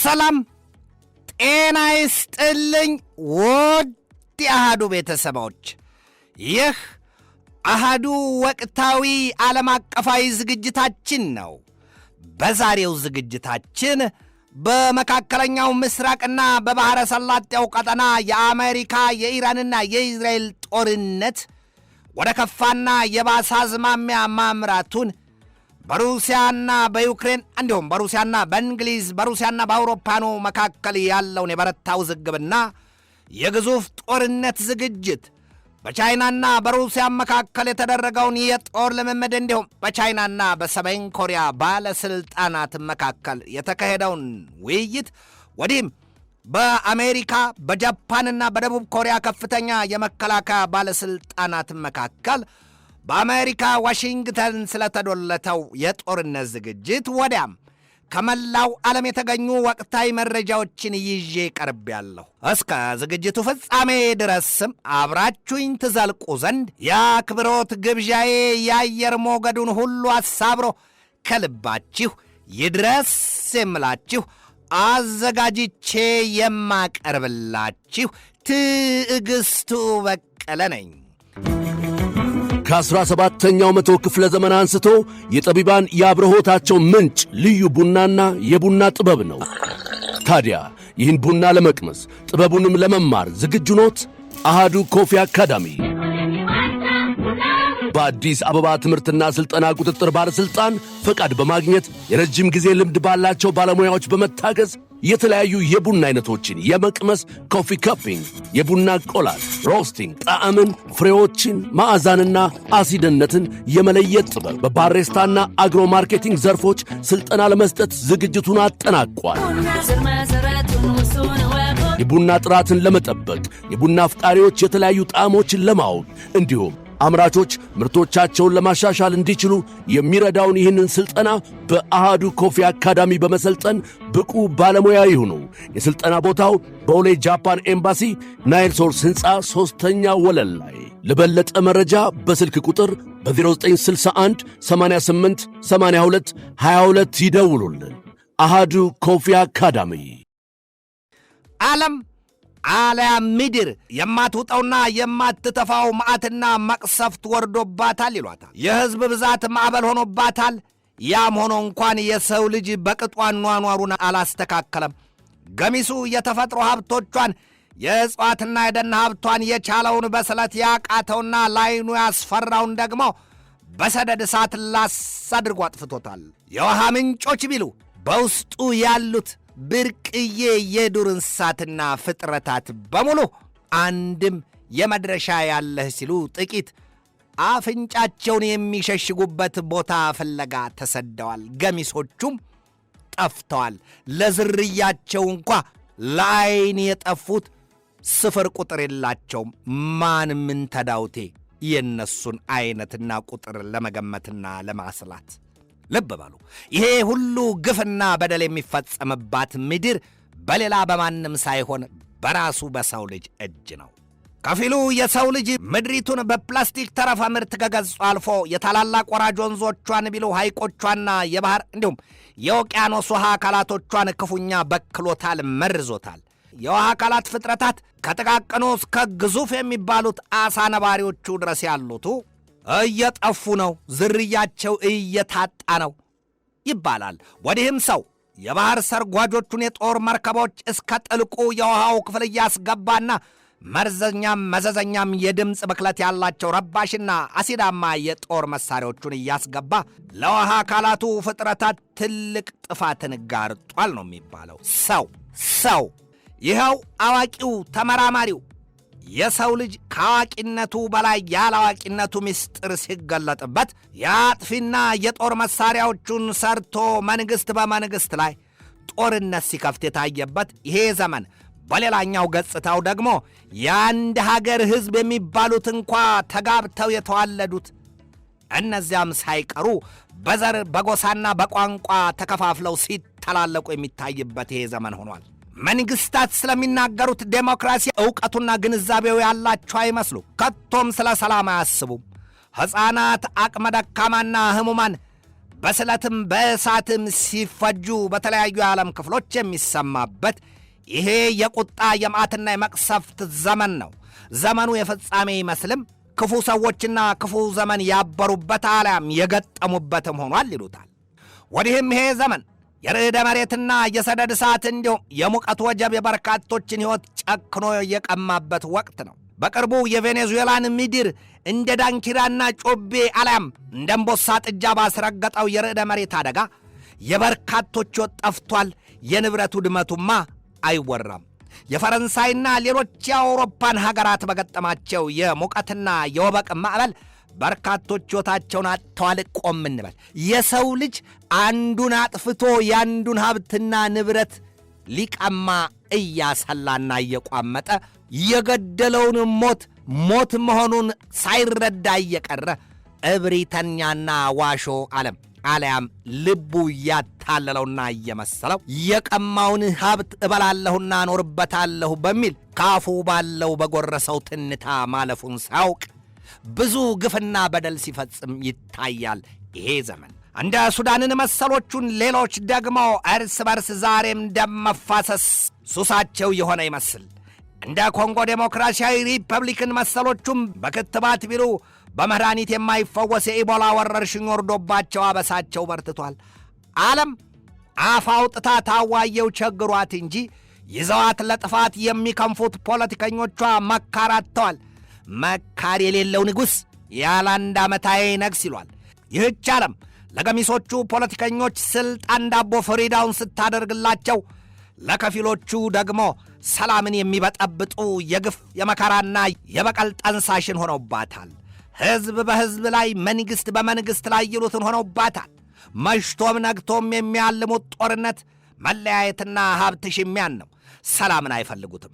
ሰላም ጤና ይስጥልኝ ውድ የአሃዱ ቤተሰቦች፣ ይህ አሃዱ ወቅታዊ ዓለም አቀፋዊ ዝግጅታችን ነው። በዛሬው ዝግጅታችን በመካከለኛው ምስራቅና በባህረ ሰላጤው ቀጠና የአሜሪካ የኢራንና የእስራኤል ጦርነት ወደ ከፋና የባሰ አዝማሚያ ማምራቱን፣ በሩሲያና በዩክሬን እንዲሁም በሩሲያና በእንግሊዝ በሩሲያና በአውሮፓኑ መካከል ያለውን የበረታው ውዝግብና የግዙፍ ጦርነት ዝግጅት፣ በቻይናና በሩሲያ መካከል የተደረገውን የጦር ልምምድ እንዲሁም በቻይናና በሰሜን ኮሪያ ባለስልጣናት መካከል የተካሄደውን ውይይት፣ ወዲህም በአሜሪካ በጃፓንና በደቡብ ኮሪያ ከፍተኛ የመከላከያ ባለስልጣናት መካከል በአሜሪካ ዋሽንግተን ስለተዶለተው የጦርነት ዝግጅት፣ ወዲያም ከመላው ዓለም የተገኙ ወቅታዊ መረጃዎችን ይዤ ቀርቤያለሁ። እስከ ዝግጅቱ ፍጻሜ ድረስም አብራችሁኝ ትዘልቁ ዘንድ የአክብሮት ግብዣዬ የአየር ሞገዱን ሁሉ አሳብሮ ከልባችሁ ይድረስ የምላችሁ አዘጋጅቼ የማቀርብላችሁ ትዕግስቱ በቀለ ነኝ። ከ17ኛው መቶ ክፍለ ዘመን አንስቶ የጠቢባን የአብርሆታቸው ምንጭ ልዩ ቡናና የቡና ጥበብ ነው። ታዲያ ይህን ቡና ለመቅመስ ጥበቡንም ለመማር ዝግጁ ኖት? አሃዱ ኮፊ አካዳሚ በአዲስ አበባ ትምህርትና ሥልጠና ቁጥጥር ባለሥልጣን ፈቃድ በማግኘት የረጅም ጊዜ ልምድ ባላቸው ባለሙያዎች በመታገዝ የተለያዩ የቡና አይነቶችን የመቅመስ ኮፊ ካፒንግ፣ የቡና ቆላል፣ ሮስቲንግ፣ ጣዕምን፣ ፍሬዎችን፣ ማዕዛንና አሲድነትን የመለየት ጥበብ በባሬስታና አግሮ ማርኬቲንግ ዘርፎች ሥልጠና ለመስጠት ዝግጅቱን አጠናቋል። የቡና ጥራትን ለመጠበቅ የቡና አፍቃሪዎች የተለያዩ ጣዕሞችን ለማወቅ እንዲሁም አምራቾች ምርቶቻቸውን ለማሻሻል እንዲችሉ የሚረዳውን ይህንን ሥልጠና በአሃዱ ኮፊ አካዳሚ በመሰልጠን ብቁ ባለሙያ ይሁኑ። የሥልጠና ቦታው በቦሌ ጃፓን ኤምባሲ ናይል ሶርስ ሕንፃ 3ኛ ወለል ላይ። ለበለጠ መረጃ በስልክ ቁጥር በ0961 88 82 22 ይደውሉልን። አሃዱ ኮፊ አካዳሚ። ዓለም አልያም ምድር የማትውጠውና የማትተፋው መዓትና መቅሰፍት ወርዶባታል ይሏታል። የሕዝብ ብዛት ማዕበል ሆኖባታል። ያም ሆኖ እንኳን የሰው ልጅ በቅጡ አኗኗሩን አላስተካከለም። ገሚሱ የተፈጥሮ ሀብቶቿን የእጽዋትና የደን ሀብቷን የቻለውን በስለት ያቃተውና ላይኑ ያስፈራውን ደግሞ በሰደድ እሳት ላስ አድርጎ አጥፍቶታል። የውሃ ምንጮች ቢሉ በውስጡ ያሉት ብርቅዬ የዱር እንስሳትና ፍጥረታት በሙሉ አንድም የመድረሻ ያለህ ሲሉ ጥቂት አፍንጫቸውን የሚሸሽጉበት ቦታ ፍለጋ ተሰደዋል። ገሚሶቹም ጠፍተዋል። ለዝርያቸው እንኳ ለዓይን የጠፉት ስፍር ቁጥር የላቸውም። ማን ምን ተዳውቴ የነሱን አይነትና ቁጥር ለመገመትና ለማስላት። ልብ በሉ፣ ይሄ ሁሉ ግፍና በደል የሚፈጸምባት ምድር በሌላ በማንም ሳይሆን በራሱ በሰው ልጅ እጅ ነው። ከፊሉ የሰው ልጅ ምድሪቱን በፕላስቲክ ተረፈ ምርት ከገጹ አልፎ የታላላቅ ወራጅ ወንዞቿን ቢሉ ሐይቆቿና የባህር እንዲሁም የውቅያኖስ ውሃ አካላቶቿን ክፉኛ በክሎታል፣ መርዞታል። የውሃ አካላት ፍጥረታት ከጥቃቅኑ እስከ ግዙፍ የሚባሉት አሳ ነባሪዎቹ ድረስ ያሉቱ እየጠፉ ነው፣ ዝርያቸው እየታጣ ነው ይባላል። ወዲህም ሰው የባህር ሰርጓጆቹን የጦር መርከቦች እስከ ጥልቁ የውሃው ክፍል እያስገባና መርዘኛም መዘዘኛም የድምፅ ብክለት ያላቸው ረባሽና አሲዳማ የጦር መሳሪያዎቹን እያስገባ ለውሃ አካላቱ ፍጥረታት ትልቅ ጥፋትን ጋርጧል ነው የሚባለው። ሰው ይኸው አዋቂው ተመራማሪው የሰው ልጅ ከአዋቂነቱ በላይ ያላዋቂነቱ ምስጢር ሲገለጥበት የአጥፊና የጦር መሳሪያዎቹን ሰርቶ መንግሥት በመንግሥት ላይ ጦርነት ሲከፍት የታየበት ይሄ ዘመን፣ በሌላኛው ገጽታው ደግሞ የአንድ ሀገር ሕዝብ የሚባሉት እንኳ ተጋብተው የተዋለዱት እነዚያም ሳይቀሩ በዘር በጎሳና በቋንቋ ተከፋፍለው ሲተላለቁ የሚታይበት ይሄ ዘመን ሆኗል። መንግስታት ስለሚናገሩት ዴሞክራሲ ዕውቀቱና ግንዛቤው ያላቸው አይመስሉ። ከቶም ስለ ሰላም አያስቡም። ሕፃናት፣ አቅመ ደካማና ሕሙማን በስለትም በእሳትም ሲፈጁ በተለያዩ የዓለም ክፍሎች የሚሰማበት ይሄ የቁጣ የመዓትና የመቅሰፍት ዘመን ነው። ዘመኑ የፍጻሜ ይመስልም ክፉ ሰዎችና ክፉ ዘመን ያበሩበት አልያም የገጠሙበትም ሆኗል ይሉታል። ወዲህም ይሄ ዘመን የርዕደ መሬትና የሰደድ እሳት እንዲሁም የሙቀት ወጀብ የበርካቶችን ሕይወት ጨክኖ የቀማበት ወቅት ነው። በቅርቡ የቬኔዙዌላን ምድር እንደ ዳንኪራና ጮቤ አልያም እንደ እምቦሳ ጥጃ ባስረገጠው የርዕደ መሬት አደጋ የበርካቶች ሕይወት ጠፍቷል። የንብረት ውድመቱማ አይወራም። የፈረንሳይና ሌሎች የአውሮፓን ሀገራት በገጠማቸው የሙቀትና የወበቅ ማዕበል በርካቶች ሕይወታቸውን አጥተዋል። ቆም እንበል። የሰው ልጅ አንዱን አጥፍቶ የአንዱን ሀብትና ንብረት ሊቀማ እያሰላና እየቋመጠ የገደለውን ሞት መሆኑን ሳይረዳ እየቀረ እብሪተኛና ዋሾ ዓለም አልያም ልቡ እያታለለውና እየመሰለው የቀማውን ሀብት እበላለሁና እኖርበታለሁ በሚል ካፉ ባለው በጎረሰው ትንታ ማለፉን ሳያውቅ ብዙ ግፍና በደል ሲፈጽም ይታያል። ይሄ ዘመን እንደ ሱዳንን መሰሎቹን ሌሎች ደግሞ እርስ በርስ ዛሬም ደም መፋሰስ ሱሳቸው የሆነ ይመስል እንደ ኮንጎ ዴሞክራሲያዊ ሪፐብሊክን መሰሎቹም በክትባት ቢሉ በመድኃኒት የማይፈወስ የኢቦላ ወረርሽኝ ወርዶባቸው አበሳቸው በርትቷል። ዓለም አፍ አውጥታ ታዋየው ቸግሯት እንጂ ይዘዋት ለጥፋት የሚከንፉት ፖለቲከኞቿ መካር አጥተዋል። መካር የሌለው ንጉሥ ያለ አንድ ዓመታዬ ነግስ ይሏል። ይህች ዓለም ለገሚሶቹ ፖለቲከኞች ሥልጣን ዳቦ ፍሪዳውን ስታደርግላቸው፣ ለከፊሎቹ ደግሞ ሰላምን የሚበጠብጡ የግፍ የመከራና የበቀል ጠንሳሽን ሆነውባታል። ሕዝብ በሕዝብ ላይ መንግሥት በመንግሥት ላይ ይሉትን ሆነውባታል። መሽቶም ነግቶም የሚያልሙት ጦርነት፣ መለያየትና ሀብት ሽሚያን ነው። ሰላምን አይፈልጉትም።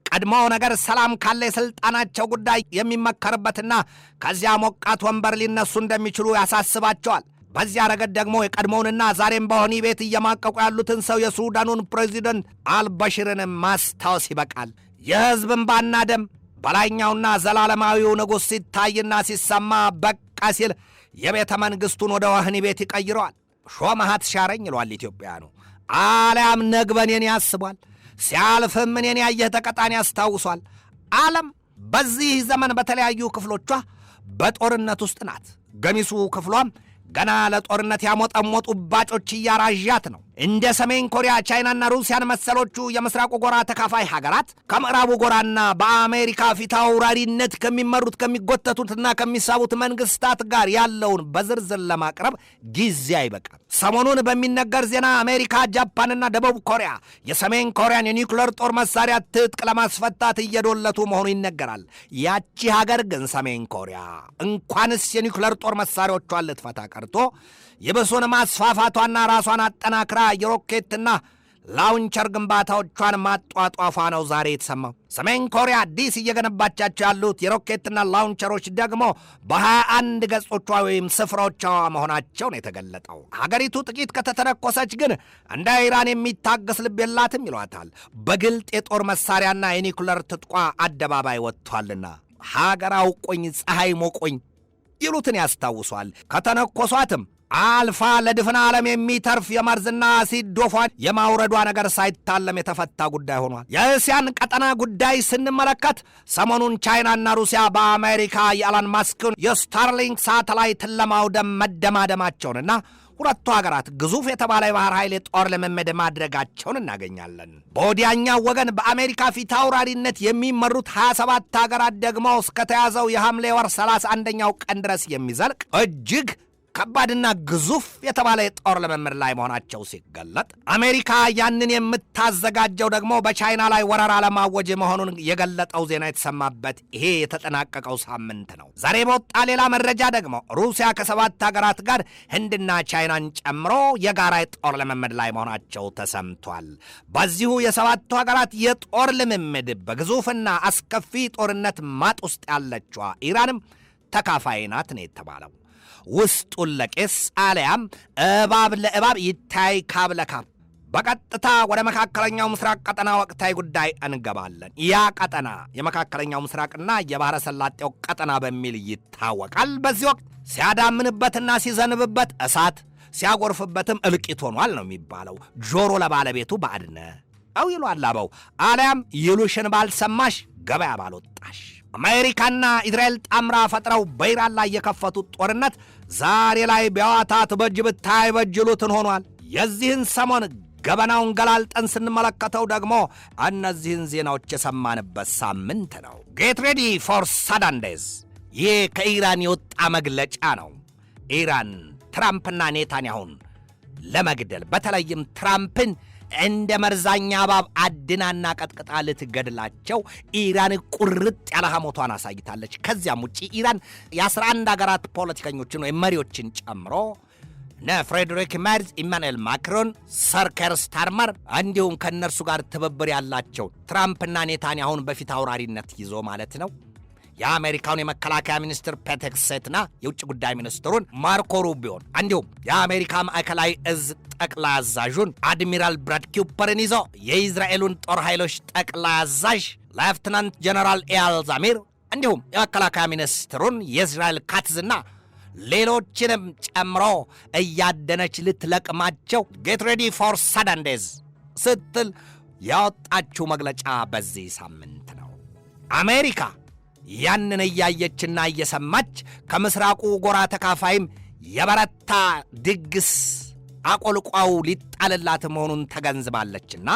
ቀድሞው ነገር ሰላም ካለ የሥልጣናቸው ጉዳይ የሚመከርበትና ከዚያ ሞቃት ወንበር ሊነሱ እንደሚችሉ ያሳስባቸዋል። በዚያ ረገድ ደግሞ የቀድሞውንና ዛሬም በወህኒ ቤት እየማቀቁ ያሉትን ሰው የሱዳኑን ፕሬዚደንት አልበሽርን ማስታወስ ይበቃል። የሕዝብ እንባና ደም በላይኛውና ዘላለማዊው ንጉሥ ሲታይና ሲሰማ በቃ ሲል የቤተ መንግሥቱን ወደ ወህኒ ቤት ይቀይረዋል። ሾመሃት ሻረኝ ይሏል ኢትዮጵያኑ። አልያም ነግበኔን ያስቧል። ሲያልፍም እኔን ያየህ ተቀጣን ያስታውሷል። ዓለም በዚህ ዘመን በተለያዩ ክፍሎቿ በጦርነት ውስጥ ናት። ገሚሱ ክፍሏም ገና ለጦርነት ያሞጠሞጡ ባጮች እያራዣት ነው። እንደ ሰሜን ኮሪያ፣ ቻይናና ሩሲያን መሰሎቹ የምስራቁ ጎራ ተካፋይ ሀገራት ከምዕራቡ ጎራና በአሜሪካ ፊት አውራሪነት ከሚመሩት ከሚጎተቱትና ከሚሳቡት መንግስታት ጋር ያለውን በዝርዝር ለማቅረብ ጊዜ አይበቃም። ሰሞኑን በሚነገር ዜና አሜሪካ፣ ጃፓንና ደቡብ ኮሪያ የሰሜን ኮሪያን የኒውክሌር ጦር መሳሪያ ትጥቅ ለማስፈታት እየዶለቱ መሆኑ ይነገራል። ያቺ ሀገር ግን ሰሜን ኮሪያ እንኳንስ የኒውክሌር ጦር መሳሪያዎቿን ልትፈታ ቀርቶ የበሶን ማስፋፋቷና ራሷን አጠናክራ የሮኬትና ላውንቸር ግንባታዎቿን ማጧጧፏ ነው ዛሬ የተሰማው። ሰሜን ኮሪያ አዲስ እየገነባቻቸው ያሉት የሮኬትና ላውንቸሮች ደግሞ በ21 ገጾቿ ወይም ስፍራዎቿ መሆናቸው ነው የተገለጠው። ሀገሪቱ ጥቂት ከተተነኮሰች ግን እንደ ኢራን የሚታገስ ልብ የላትም ይሏታል። በግልጥ የጦር መሳሪያና የኒኩለር ትጥቋ አደባባይ ወጥቷልና ሀገር አውቆኝ ፀሐይ ሞቆኝ ይሉትን ያስታውሷል። ከተነኮሷትም አልፋ ለድፍን ዓለም የሚተርፍ የመርዝና አሲድ ዶፏን የማውረዷ ነገር ሳይታለም የተፈታ ጉዳይ ሆኗል። የእስያን ቀጠና ጉዳይ ስንመለከት ሰሞኑን ቻይናና ሩሲያ በአሜሪካ የኤለን ማስክን የስታርሊንክ ሳተላይትን ለማውደም መደማደማቸውንና ሁለቱ ሀገራት ግዙፍ የተባለ የባህር ኃይል የጦር ልምምድ ማድረጋቸውን እናገኛለን። በወዲያኛው ወገን በአሜሪካ ፊት አውራሪነት የሚመሩት 27 ሀገራት ደግሞ እስከተያዘው የሐምሌ ወር 31ኛው ቀን ድረስ የሚዘልቅ እጅግ ከባድና ግዙፍ የተባለ የጦር ልምምድ ላይ መሆናቸው ሲገለጥ፣ አሜሪካ ያንን የምታዘጋጀው ደግሞ በቻይና ላይ ወረራ ለማወጅ መሆኑን የገለጠው ዜና የተሰማበት ይሄ የተጠናቀቀው ሳምንት ነው። ዛሬ በወጣ ሌላ መረጃ ደግሞ ሩሲያ ከ7 ሀገራት ጋር ህንድና ቻይናን ጨምሮ የጋራ የጦር ልምምድ ላይ መሆናቸው ተሰምቷል። በዚሁ የ7ቱ ሀገራት የጦር ልምምድ በግዙፍና አስከፊ ጦርነት ማጥ ውስጥ ያለችዋ ኢራንም ተካፋይ ናት ነው የተባለው። ውስጡን ለቄስ አልያም እባብ ለእባብ ይታይ ካብ ለካብ። በቀጥታ ወደ መካከለኛው ምስራቅ ቀጠና ወቅታዊ ጉዳይ እንገባለን። ያ ቀጠና የመካከለኛው ምስራቅና የባህረ ሰላጤው ቀጠና በሚል ይታወቃል። በዚህ ወቅት ሲያዳምንበትና ሲዘንብበት እሳት፣ ሲያጎርፍበትም እልቂት ሆኗል ነው የሚባለው። ጆሮ ለባለቤቱ ባድነ አው ይሏል አበው። አሊያም ይሉሽን ባልሰማሽ ገበያ ባልወጣሽ። አሜሪካና እስራኤል ጣምራ ፈጥረው በኢራን ላይ የከፈቱት ጦርነት ዛሬ ላይ ቢያዋታት በጅ ብታይ በጅሉትን ሆኗል። የዚህን ሰሞን ገበናውን ገላልጠን ስንመለከተው ደግሞ እነዚህን ዜናዎች የሰማንበት ሳምንት ነው። ጌት ሬዲ ፎር ሳዳን ዴዝ። ይህ ከኢራን የወጣ መግለጫ ነው። ኢራን ትራምፕና ኔታንያሁን ለመግደል በተለይም ትራምፕን እንደ መርዛኛ እባብ አድናና ቀጥቅጣ ልትገድላቸው ኢራን ቁርጥ ያለ ሐሞቷን አሳይታለች። ከዚያም ውጪ ኢራን የ11 አገራት ፖለቲከኞችን ወይም መሪዎችን ጨምሮ ፍሬድሪክ ሜርዝ፣ ኢማኑኤል ማክሮን፣ ሰር ኬር ስታርመር እንዲሁም ከእነርሱ ጋር ትብብር ያላቸው ትራምፕና ኔታንያሁን በፊት አውራሪነት ይዞ ማለት ነው የአሜሪካውን የመከላከያ ሚኒስትር ፔት ሄግሴትና የውጭ ጉዳይ ሚኒስትሩን ማርኮ ሩቢዮን እንዲሁም የአሜሪካ ማዕከላዊ እዝ ጠቅላይ አዛዡን አድሚራል ብራድ ኩፐርን ይዞ የእስራኤሉን ጦር ኃይሎች ጠቅላይ አዛዥ ሌፍትናንት ጀነራል ኤያል ዛሚር እንዲሁም የመከላከያ ሚኒስትሩን የእስራኤል ካትዝና ሌሎችንም ጨምሮ እያደነች ልትለቅማቸው ጌት ሬዲ ፎር ሳዳን ዴዝ ስትል ያወጣችው መግለጫ በዚህ ሳምንት ነው። አሜሪካ ያንን እያየችና እየሰማች ከምስራቁ ጎራ ተካፋይም የበረታ ድግስ አቆልቋው ሊጣልላት መሆኑን ተገንዝባለችና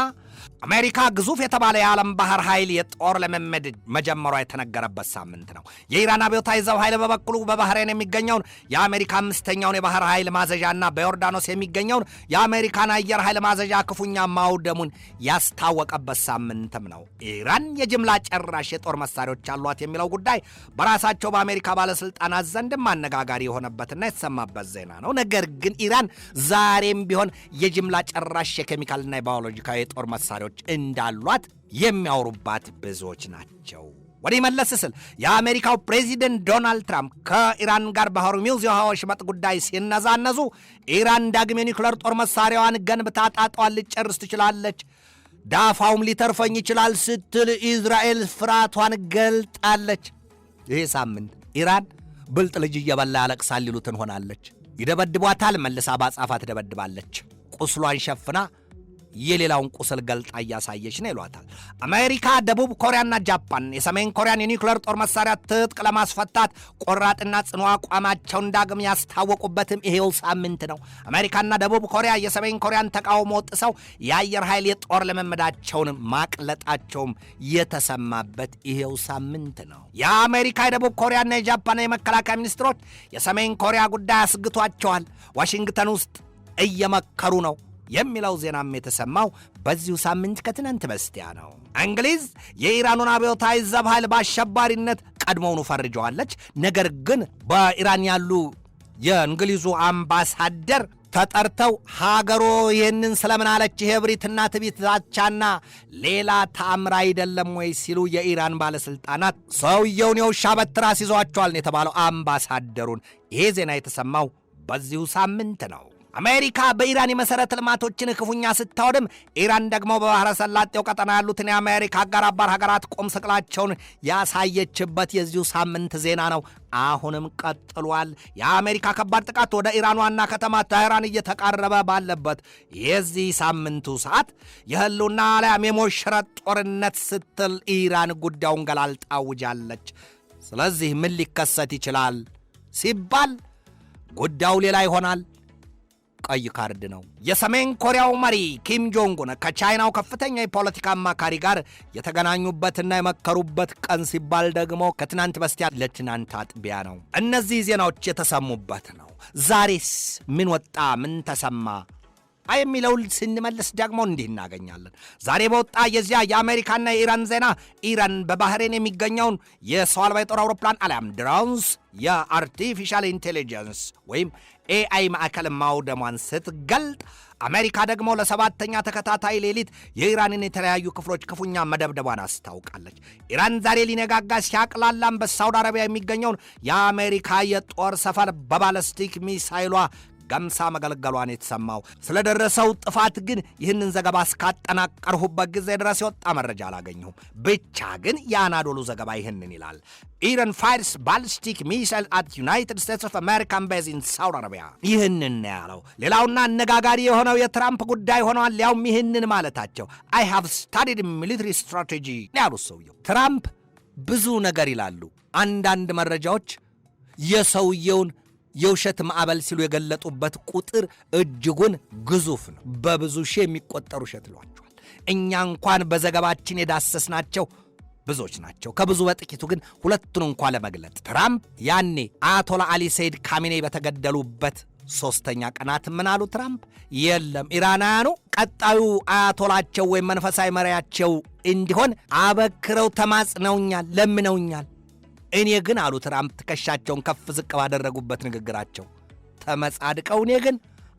አሜሪካ ግዙፍ የተባለ የዓለም ባህር ኃይል የጦር ልምምድ መጀመሯ የተነገረበት ሳምንት ነው። የኢራን አብዮታዊ ዘብ ኃይል በበኩሉ በባህሬን የሚገኘውን የአሜሪካ 5ኛውን የባህር ኃይል ማዘዣና በዮርዳኖስ የሚገኘውን የአሜሪካን አየር ኃይል ማዘዣ ክፉኛ ማውደሙን ያስታወቀበት ሳምንትም ነው። ኢራን የጅምላ ጨራሽ የጦር መሳሪያዎች አሏት የሚለው ጉዳይ በራሳቸው በአሜሪካ ባለስልጣናት ዘንድም አነጋጋሪ የሆነበትና የተሰማበት ዜና ነው። ነገር ግን ኢራን ዛሬም ቢሆን የጅምላ ጨራሽ የኬሚካልና የባዮሎጂካዊ የጦር መሳሪያዎች እንዳሏት የሚያወሩባት ብዙዎች ናቸው። ወዲህ መለስ ስል የአሜሪካው ፕሬዚደንት ዶናልድ ትራምፕ ከኢራን ጋር በሆርሙዝ የውሃ ወሽመጥ ጉዳይ ሲነዛነዙ ኢራን ዳግም የኒውክሌር ጦር መሳሪያዋን ገንብታ ጣጣዋን ልጨርስ ትችላለች፣ ዳፋውም ሊተርፈኝ ይችላል ስትል እስራኤል ፍርሃቷን ገልጣለች። ይህ ሳምንት ኢራን ብልጥ ልጅ እየበላ ያለቅሳል ሊሉትን ሆናለች። ይደበድቧታል፣ መልሳ ባጻፋ ትደበድባለች። ቁስሏን ሸፍና የሌላውን ቁስል ገልጣ እያሳየች ነው ይሏታል። አሜሪካ፣ ደቡብ ኮሪያና ጃፓን የሰሜን ኮሪያን የኒውክሌር ጦር መሳሪያ ትጥቅ ለማስፈታት ቆራጥና ጽኑ አቋማቸውን ዳግም ያስታወቁበትም ይሄው ሳምንት ነው። አሜሪካና ደቡብ ኮሪያ የሰሜን ኮሪያን ተቃውሞ ጥሰው የአየር ኃይል የጦር ልምምዳቸውን ማቅለጣቸውም የተሰማበት ይሄው ሳምንት ነው። የአሜሪካ፣ የደቡብ ኮሪያና የጃፓን የመከላከያ ሚኒስትሮች የሰሜን ኮሪያ ጉዳይ አስግቷቸዋል፣ ዋሽንግተን ውስጥ እየመከሩ ነው የሚለው ዜናም የተሰማው በዚሁ ሳምንት ከትናንት በስቲያ ነው። እንግሊዝ የኢራኑን አብዮታዊ ዘብ ኃይል በአሸባሪነት ቀድሞውኑ ፈርጀዋለች። ነገር ግን በኢራን ያሉ የእንግሊዙ አምባሳደር ተጠርተው ሀገሮ ይህንን ስለምን አለች፣ ይሄ ብሪትና ትቢት ዛቻና ሌላ ተአምር አይደለም ወይ ሲሉ የኢራን ባለስልጣናት ሰውየውን የውሻ በትራስ ይዘዋቸዋል የተባለው አምባሳደሩን። ይሄ ዜና የተሰማው በዚሁ ሳምንት ነው። አሜሪካ በኢራን የመሠረተ ልማቶችን ክፉኛ ስታወድም፣ ኢራን ደግሞ በባሕረ ሰላጤው ቀጠና ያሉትን የአሜሪካ አጋር ሀገራት ቁም ስቅላቸውን ያሳየችበት የዚሁ ሳምንት ዜና ነው። አሁንም ቀጥሏል። የአሜሪካ ከባድ ጥቃት ወደ ኢራን ዋና ከተማ ቴህራን እየተቃረበ ባለበት የዚህ ሳምንቱ ሰዓት የህልውና አልያም የሞሽረት ጦርነት ስትል ኢራን ጉዳዩን ገላልጣ አውጃለች። ስለዚህ ምን ሊከሰት ይችላል ሲባል ጉዳዩ ሌላ ይሆናል። ቀይ ካርድ ነው። የሰሜን ኮሪያው መሪ ኪም ጆንጉን ከቻይናው ከፍተኛ የፖለቲካ አማካሪ ጋር የተገናኙበትና የመከሩበት ቀን ሲባል ደግሞ ከትናንት በስቲያ ለትናንት አጥቢያ ነው። እነዚህ ዜናዎች የተሰሙበት ነው። ዛሬስ ምን ወጣ፣ ምን ተሰማ የሚለውን ስንመልስ ደግሞ እንዲህ እናገኛለን። ዛሬ በወጣ የዚያ የአሜሪካና የኢራን ዜና ኢራን በባህሬን የሚገኘውን የሰው አልባ የጦር አውሮፕላን አሊያም ድሮንስ የአርቲፊሻል ኢንቴሊጀንስ ወይም ኤአይ ማዕከል ማውደሟን ስትገልጥ፣ አሜሪካ ደግሞ ለሰባተኛ ተከታታይ ሌሊት የኢራንን የተለያዩ ክፍሎች ክፉኛ መደብደቧን አስታውቃለች። ኢራን ዛሬ ሊነጋጋ ሲያቅላላም በሳውዲ አረቢያ የሚገኘውን የአሜሪካ የጦር ሰፈር በባለስቲክ ሚሳይሏ ገምሳ መገልገሏን የተሰማው። ስለደረሰው ጥፋት ግን ይህንን ዘገባ እስካጠናቀርሁበት ጊዜ ድረስ የወጣ መረጃ አላገኘሁም። ብቻ ግን የአናዶሉ ዘገባ ይህንን ይላል። ኢራን ፋይርስ ባሊስቲክ ሚሳይል አት ዩናይትድ ስቴትስ ኦፍ አሜሪካን ቤዝ ኢን ሳውዲ አረቢያ። ይህንን ያለው ሌላውና አነጋጋሪ የሆነው የትራምፕ ጉዳይ ሆነዋል። ያውም ይህንን ማለታቸው አይ ሃቭ ስታዲድ ሚሊተሪ ስትራቴጂ ያሉት ሰውየው። ትራምፕ ብዙ ነገር ይላሉ። አንዳንድ መረጃዎች የሰውየውን የውሸት ማዕበል ሲሉ የገለጡበት ቁጥር እጅጉን ግዙፍ ነው። በብዙ ሺህ የሚቆጠሩ ውሸት ይሏቸዋል። እኛ እንኳን በዘገባችን የዳሰስናቸው ብዙዎች ናቸው። ከብዙ በጥቂቱ ግን ሁለቱን እንኳን ለመግለጥ ትራምፕ ያኔ አያቶላ አሊ ሰይድ ካሚኔ በተገደሉበት 3ኛ ቀናት ምን አሉ ትራምፕ? የለም ኢራናውያኑ ቀጣዩ አያቶላቸው ወይም መንፈሳዊ መሪያቸው እንዲሆን አበክረው ተማጽነውኛል፣ ለምነውኛል። እኔ ግን አሉ ትራምፕ ትከሻቸውን ከፍ ዝቅ ባደረጉበት ንግግራቸው ተመጻድቀው እኔ ግን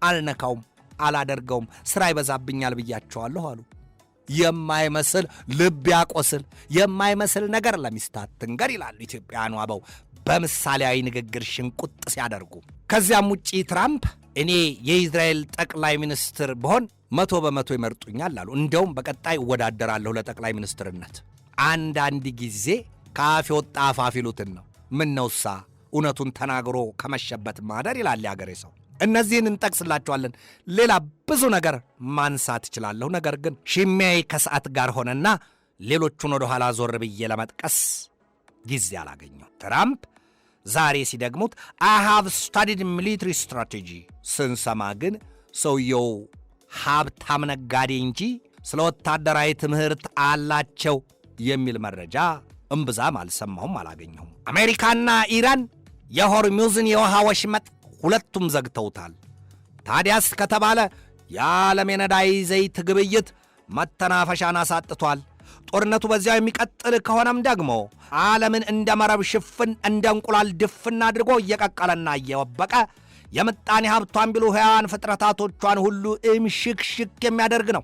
አልነካውም፣ አላደርገውም፣ ሥራ ይበዛብኛል ብያቸዋለሁ አሉ። የማይመስል ልብ ያቆስል የማይመስል ነገር ለሚስት አትንገር ይላሉ ኢትዮጵያውያኑ አበው በምሳሌያዊ ንግግር ሽንቁጥ ሲያደርጉ። ከዚያም ውጪ ትራምፕ እኔ የእስራኤል ጠቅላይ ሚኒስትር ብሆን 100% ይመርጡኛል አሉ። እንደውም በቀጣይ እወዳደራለሁ ለጠቅላይ ሚኒስትርነት። አንዳንድ ጊዜ ከአፍ የወጣ አፋፍ ይሉትን ነው። ምን ነውሳ እውነቱን ተናግሮ ከመሸበት ማደር ይላል ያገሬ ሰው። እነዚህን እንጠቅስላቸዋለን። ሌላ ብዙ ነገር ማንሳት እችላለሁ። ነገር ግን ሽሚያይ ከሰዓት ጋር ሆነና ሌሎቹን ወደ ኋላ ዞር ብዬ ለመጥቀስ ጊዜ አላገኘው። ትራምፕ ዛሬ ሲደግሙት I have studied military strategy ስንሰማ ግን ሰውየው ሀብታም ነጋዴ እንጂ ስለ ወታደራዊ ትምህርት አላቸው የሚል መረጃ እምብዛም አልሰማሁም፣ አላገኘሁም። አሜሪካና ኢራን የሆርሙዝን የውሃ ወሽመጥ ሁለቱም ዘግተውታል። ታዲያስ ከተባለ የዓለም የነዳጅ ዘይት ግብይት መተናፈሻን አሳጥቷል። ጦርነቱ በዚያው የሚቀጥል ከሆነም ደግሞ ዓለምን እንደ መረብ ሽፍን እንደ እንቁላል ድፍን አድርጎ እየቀቀለና እየወበቀ የምጣኔ ሀብቷን ቢሉ ሕያዋን ፍጥረታቶቿን ሁሉ እምሽክሽክ የሚያደርግ ነው።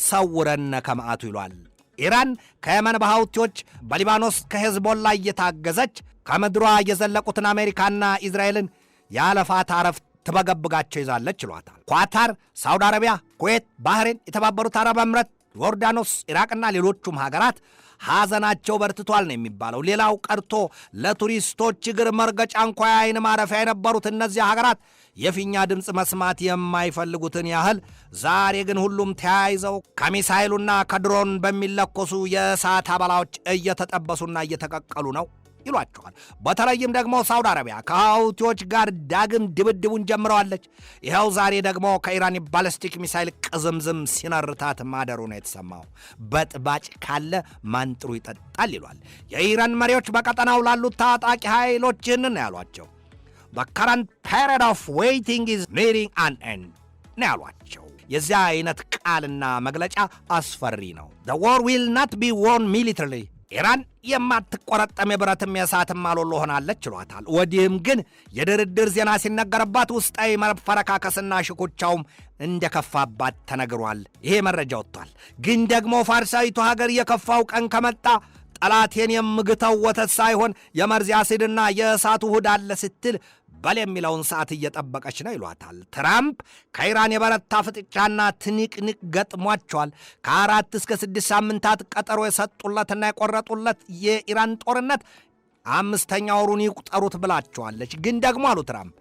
ሰውረነ ከመዓቱ ይሏል። ኢራን ከየመን በሐውቲዎች በሊባኖስ ከሄዝቦላ እየታገዘች ከምድሯ የዘለቁትን አሜሪካና ኢዝራኤልን ያለፋታ ረፍት ትበገብጋቸው ይዛለች ይሏታል። ኳታር፣ ሳውዲ አረቢያ፣ ኩዌት፣ ባህሬን፣ የተባበሩት አረብ ኤምሬት፣ ዮርዳኖስ፣ ኢራቅና ሌሎቹም ሀገራት ሐዘናቸው በርትቷል ነው የሚባለው። ሌላው ቀርቶ ለቱሪስቶች እግር መርገጫ እንኳ የዓይን ማረፊያ የነበሩት እነዚያ ሀገራት የፊኛ ድምፅ መስማት የማይፈልጉትን ያህል ዛሬ ግን ሁሉም ተያይዘው ከሚሳይሉና ከድሮን በሚለኮሱ የእሳት አበላዎች እየተጠበሱና እየተቀቀሉ ነው ይሏቸዋል። በተለይም ደግሞ ሳውዲ አረቢያ ከሐውቲዎች ጋር ዳግም ድብድቡን ጀምረዋለች። ይኸው ዛሬ ደግሞ ከኢራን ባሊስቲክ ሚሳይል ቅዝምዝም ሲነርታት ማደሩ ነው የተሰማው። በጥባጭ ካለ ማንጥሩ ይጠጣል ይሏል። የኢራን መሪዎች በቀጠናው ላሉት ታጣቂ ኃይሎች ይህንን ያሏቸው The current period of waiting is nearing an end ነው ያሏቸው። የዚያ አይነት ቃልና መግለጫ አስፈሪ ነው። The war will not be won militarily ኢራን የማትቆረጠም የብረትም የእሳትም አሎሎ ሆናለች ችሏታል። ወዲህም ግን የድርድር ዜና ሲነገርባት ውስጣዊ መፈረካከስና ሽኩቻውም እንደከፋባት ተነግሯል። ይሄ መረጃ ወጥቷል። ግን ደግሞ ፋርሳዊቱ ሀገር የከፋው ቀን ከመጣ ጠላቴን የምግተው ወተት ሳይሆን የመርዝ አሲድና የእሳቱ ውህድ አለ ስትል በል የሚለውን ሰዓት እየጠበቀች ነው ይሏታል። ትራምፕ ከኢራን የበረታ ፍጥጫና ትንቅንቅ ገጥሟቸዋል። ከ4 እስከ 6 ሳምንታት ቀጠሮ የሰጡለትና የቆረጡለት የኢራን ጦርነት 5ኛ ወሩን ይቁጠሩት ብላቸዋለች። ግን ደግሞ አሉ ትራምፕ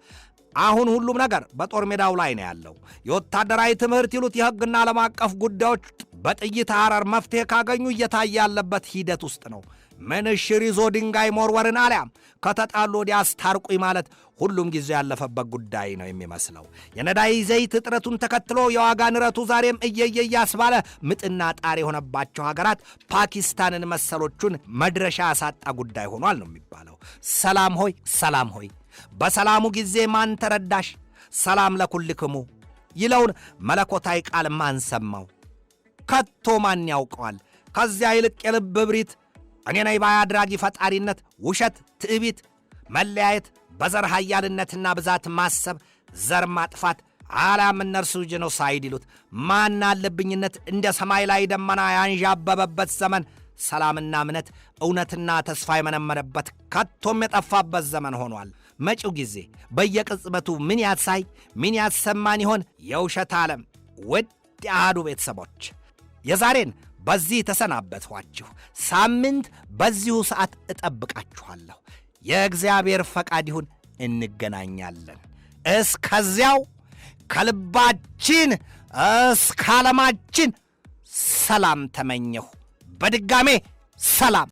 አሁን ሁሉም ነገር በጦር ሜዳው ላይ ነው ያለው። የወታደራዊ ትምህርት ይሉት የሕግና ዓለም አቀፍ ጉዳዮች በጥይት አረር መፍትሄ ካገኙ እየታየ ያለበት ሂደት ውስጥ ነው። ምንሽር ይዞ ድንጋይ መወርወርን አሊያም ከተጣሉ ወዲያ አስታርቁኝ ማለት ሁሉም ጊዜ ያለፈበት ጉዳይ ነው የሚመስለው። የነዳጅ ዘይት እጥረቱን ተከትሎ የዋጋ ንረቱ ዛሬም እየየ ያስባለ ምጥና ጣር የሆነባቸው ሀገራት ፓኪስታንን መሰሎቹን መድረሻ ያሳጣ ጉዳይ ሆኗል ነው የሚባለው። ሰላም ሆይ ሰላም ሆይ በሰላሙ ጊዜ ማን ተረዳሽ? ሰላም ለኩልክሙ ይለውን መለኮታዊ ቃል ማን ሰማው? ከቶ ማን ያውቀዋል? ከዚያ ይልቅ የልብ ብሪት፣ እኔ ነኝ ባይ አድራጊ ፈጣሪነት፣ ውሸት፣ ትዕቢት፣ መለያየት፣ በዘር ኃያልነትና ብዛት ማሰብ፣ ዘር ማጥፋት አላም እነርሱ ጄኖሳይድ ይሉት ማን አለብኝነት እንደ ሰማይ ላይ ደመና ያንዣበበበት ዘመን፣ ሰላምና እምነት፣ እውነትና ተስፋ የመነመነበት ከቶም የጠፋበት ዘመን ሆኗል። መጪው ጊዜ በየቅጽበቱ ምን ያሳይ ምን ያሰማን ይሆን? የውሸት ዓለም። ውድ የአሃዱ ቤተሰቦች የዛሬን በዚህ ተሰናበትኋችሁ። ሳምንት በዚሁ ሰዓት እጠብቃችኋለሁ። የእግዚአብሔር ፈቃድ ይሁን፣ እንገናኛለን። እስከዚያው ከልባችን እስከ ዓለማችን ሰላም ተመኘሁ። በድጋሜ ሰላም።